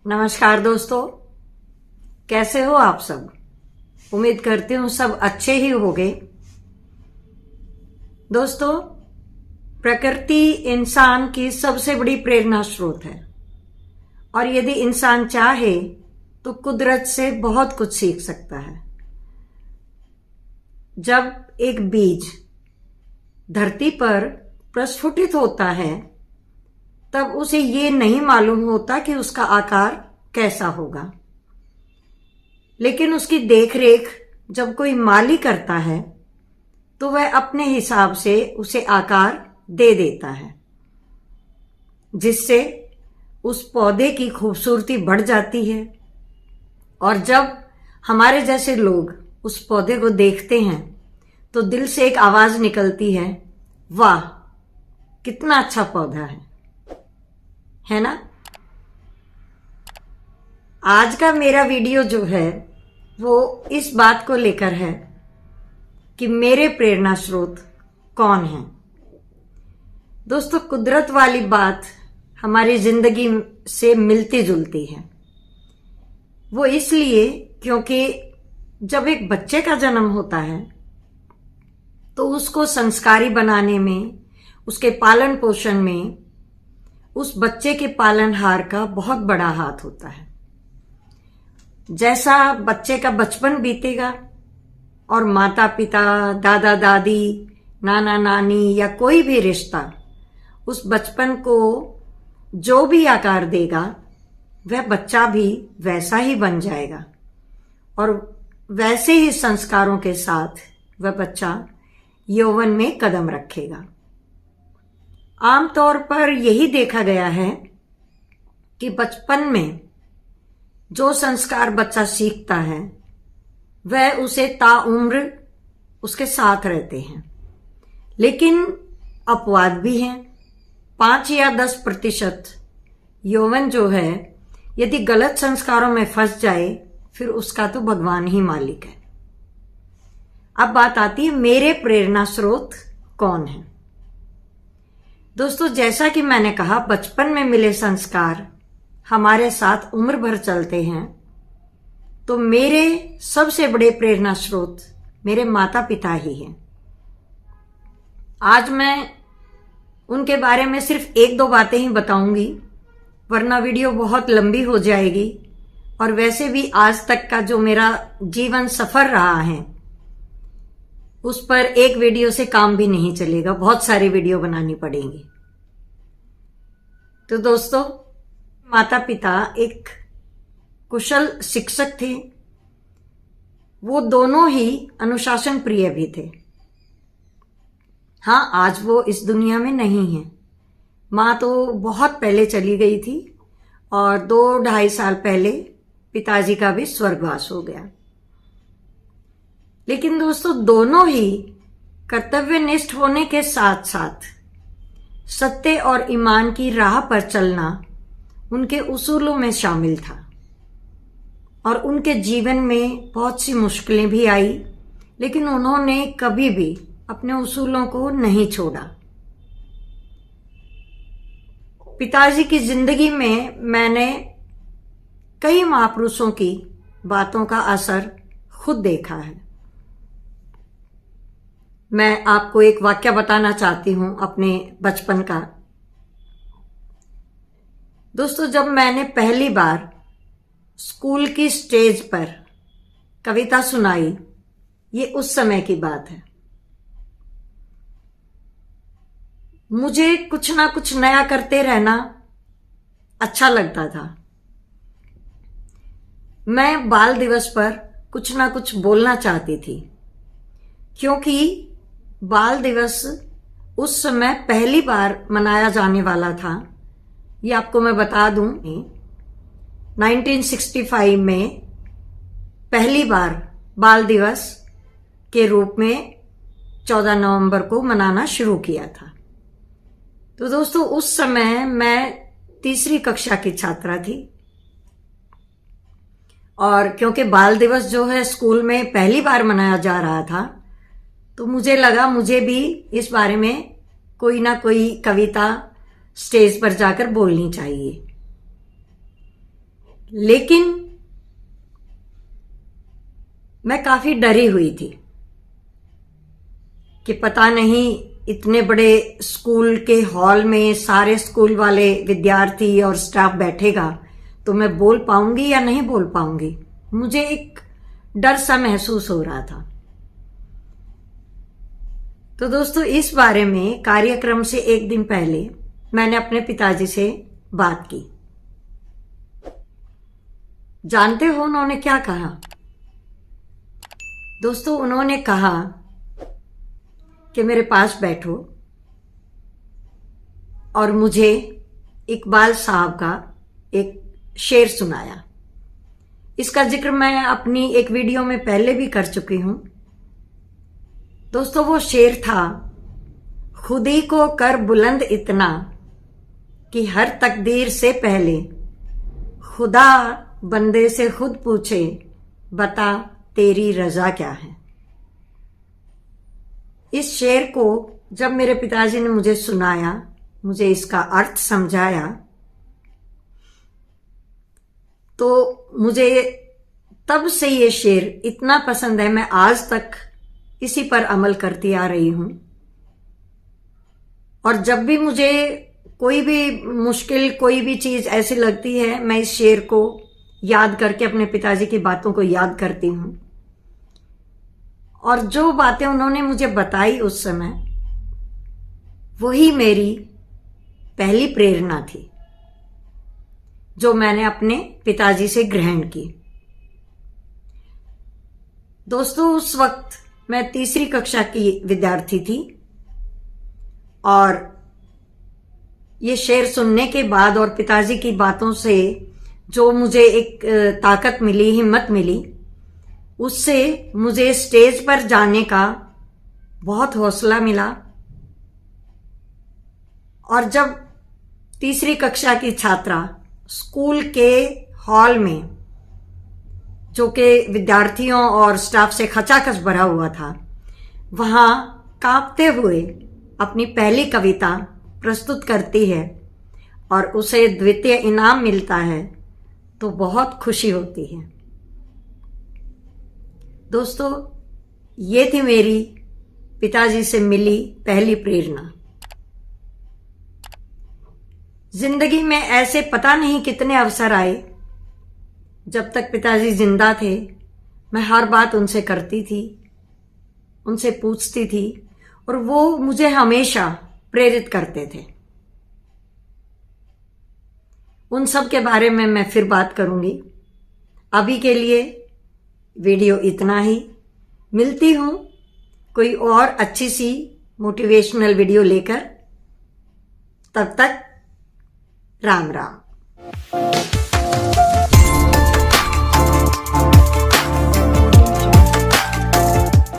नमस्कार दोस्तों, कैसे हो आप सब। उम्मीद करती हूँ सब अच्छे ही होंगे। दोस्तों, प्रकृति इंसान की सबसे बड़ी प्रेरणा स्रोत है और यदि इंसान चाहे तो कुदरत से बहुत कुछ सीख सकता है। जब एक बीज धरती पर प्रस्फुटित होता है तब उसे ये नहीं मालूम होता कि उसका आकार कैसा होगा, लेकिन उसकी देखरेख जब कोई माली करता है तो वह अपने हिसाब से उसे आकार दे देता है, जिससे उस पौधे की खूबसूरती बढ़ जाती है। और जब हमारे जैसे लोग उस पौधे को देखते हैं तो दिल से एक आवाज निकलती है, वाह कितना अच्छा पौधा है ना। आज का मेरा वीडियो जो है वो इस बात को लेकर है कि मेरे प्रेरणा स्रोत कौन है। दोस्तों, कुदरत वाली बात हमारी जिंदगी से मिलती जुलती है। वो इसलिए क्योंकि जब एक बच्चे का जन्म होता है तो उसको संस्कारी बनाने में, उसके पालन पोषण में उस बच्चे के पालनहार का बहुत बड़ा हाथ होता है। जैसा बच्चे का बचपन बीतेगा और माता पिता, दादा दादी, नाना नानी या कोई भी रिश्ता उस बचपन को जो भी आकार देगा वह बच्चा भी वैसा ही बन जाएगा और वैसे ही संस्कारों के साथ वह बच्चा यौवन में कदम रखेगा। आमतौर पर यही देखा गया है कि बचपन में जो संस्कार बच्चा सीखता है वह उसे ताउम्र उसके साथ रहते हैं, लेकिन अपवाद भी हैं। 5 या 10% यौवन जो है यदि गलत संस्कारों में फंस जाए फिर उसका तो भगवान ही मालिक है। अब बात आती है मेरे प्रेरणा स्रोत कौन है। दोस्तों, जैसा कि मैंने कहा, बचपन में मिले संस्कार हमारे साथ उम्र भर चलते हैं, तो मेरे सबसे बड़े प्रेरणा स्रोत मेरे माता पिता ही हैं। आज मैं उनके बारे में सिर्फ 1-2 बातें ही बताऊंगी, वरना वीडियो बहुत लंबी हो जाएगी और वैसे भी आज तक का जो मेरा जीवन सफर रहा है उस पर एक वीडियो से काम भी नहीं चलेगा, बहुत सारी वीडियो बनानी पड़ेंगी। तो दोस्तों, माता पिता एक कुशल शिक्षक थे। वो दोनों ही अनुशासन प्रिय भी थे। हाँ, आज वो इस दुनिया में नहीं है। माँ तो बहुत पहले चली गई थी और 2-2.5 साल पहले पिताजी का भी स्वर्गवास हो गया। लेकिन दोस्तों, दोनों ही कर्तव्यनिष्ठ होने के साथ साथ सत्य और ईमान की राह पर चलना उनके उसूलों में शामिल था और उनके जीवन में बहुत सी मुश्किलें भी आई, लेकिन उन्होंने कभी भी अपने उसूलों को नहीं छोड़ा। पिताजी की जिंदगी में मैंने कई महापुरुषों की बातों का असर खुद देखा है। मैं आपको एक वाक्य बताना चाहती हूं अपने बचपन का। दोस्तों, जब मैंने पहली बार स्कूल की स्टेज पर कविता सुनाई, ये उस समय की बात है। मुझे कुछ ना कुछ नया करते रहना अच्छा लगता था। मैं बाल दिवस पर कुछ ना कुछ बोलना चाहती थी, क्योंकि बाल दिवस उस समय पहली बार मनाया जाने वाला था। ये आपको मैं बता दूं, 1965 में पहली बार बाल दिवस के रूप में 14 नवंबर को मनाना शुरू किया था। तो दोस्तों, उस समय मैं 3री कक्षा की छात्रा थी और क्योंकि बाल दिवस जो है स्कूल में पहली बार मनाया जा रहा था तो मुझे लगा मुझे भी इस बारे में कोई ना कोई कविता स्टेज पर जाकर बोलनी चाहिए। लेकिन मैं काफी डरी हुई थी कि पता नहीं इतने बड़े स्कूल के हॉल में सारे स्कूल वाले विद्यार्थी और स्टाफ बैठेगा तो मैं बोल पाऊंगी या नहीं बोल पाऊंगी। मुझे एक डर सा महसूस हो रहा था। तो दोस्तों, इस बारे में कार्यक्रम से एक दिन पहले मैंने अपने पिताजी से बात की। जानते हो उन्होंने क्या कहा? दोस्तों, उन्होंने कहा कि मेरे पास बैठो और मुझे इकबाल साहब का एक शेर सुनाया। इसका जिक्र मैं अपनी एक वीडियो में पहले भी कर चुकी हूं। दोस्तों, वो शेर था, खुदी को कर बुलंद इतना कि हर तकदीर से पहले खुदा बंदे से खुद पूछे, बता तेरी रजा क्या है। इस शेर को जब मेरे पिताजी ने मुझे सुनाया, मुझे इसका अर्थ समझाया, तो मुझे तब से ये शेर इतना पसंद है, मैं आज तक इसी पर अमल करती आ रही हूं। और जब भी मुझे कोई भी मुश्किल, कोई भी चीज ऐसी लगती है, मैं इस शेर को याद करके अपने पिताजी की बातों को याद करती हूं। और जो बातें उन्होंने मुझे बताई उस समय, वही मेरी पहली प्रेरणा थी जो मैंने अपने पिताजी से ग्रहण की। दोस्तों, उस वक्त मैं तीसरी कक्षा की विद्यार्थी थी और ये शेर सुनने के बाद और पिताजी की बातों से जो मुझे एक ताकत मिली, हिम्मत मिली, उससे मुझे स्टेज पर जाने का बहुत हौसला मिला। और जब तीसरी कक्षा की छात्रा स्कूल के हॉल में, जो कि विद्यार्थियों और स्टाफ से खचाखच भरा हुआ था, वहां कांपते हुए अपनी पहली कविता प्रस्तुत करती है और उसे द्वितीय इनाम मिलता है, तो बहुत खुशी होती है। दोस्तों, ये थी मेरी पिताजी से मिली पहली प्रेरणा। जिंदगी में ऐसे पता नहीं कितने अवसर आए, जब तक पिताजी जिंदा थे मैं हर बात उनसे करती थी, उनसे पूछती थी और वो मुझे हमेशा प्रेरित करते थे। उन सब के बारे में मैं फिर बात करूंगी। अभी के लिए वीडियो इतना ही। मिलती हूं कोई और अच्छी सी मोटिवेशनल वीडियो लेकर। तब तक राम राम।